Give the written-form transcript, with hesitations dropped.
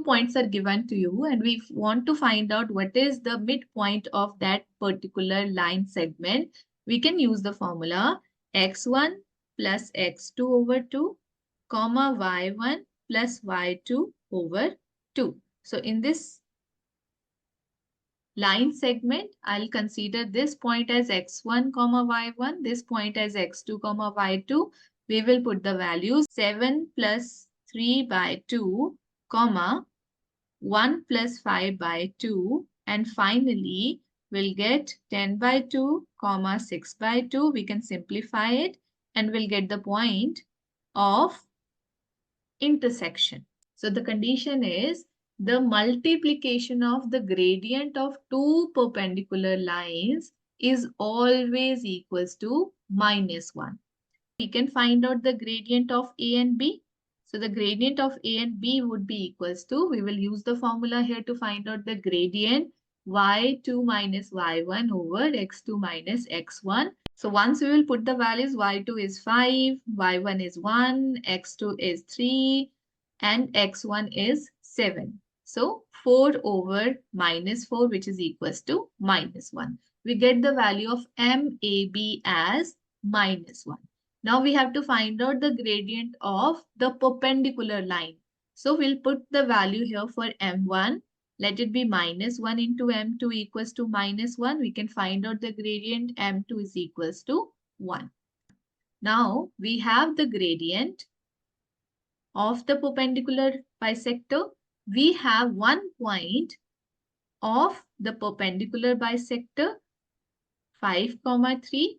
points are given to you and we want to find out what is the midpoint of that particular line segment. We can use the formula x1 plus x2 over 2, comma y1 plus y2 over 2. So in this line segment, I'll consider this point as x1 comma y1, this point as x2 comma y2. We will put the values 7 plus 3 by 2, comma 1 plus 5 by 2, and finally we'll get 10 by 2, comma 6 by 2. We can simplify it and we'll get the point of intersection. So the condition is the multiplication of the gradient of two perpendicular lines is always equals to -1. We can find out the gradient of A and B. So the gradient of A and B would be equals to, we will use the formula here to find out the gradient, y2 minus y1 over x2 minus x1. So once we will put the values, y2 is 5, y1 is 1, x2 is 3, and x1 is 7. So 4 over -4, which is equals to -1. We get the value of MAB as -1. Now we have to find out the gradient of the perpendicular line. So we'll put the value here for M1. Let it be -1 into M2 equals to -1. We can find out the gradient M2 is equals to 1. Now we have the gradient of the perpendicular bisector. We have one point of the perpendicular bisector 5, 3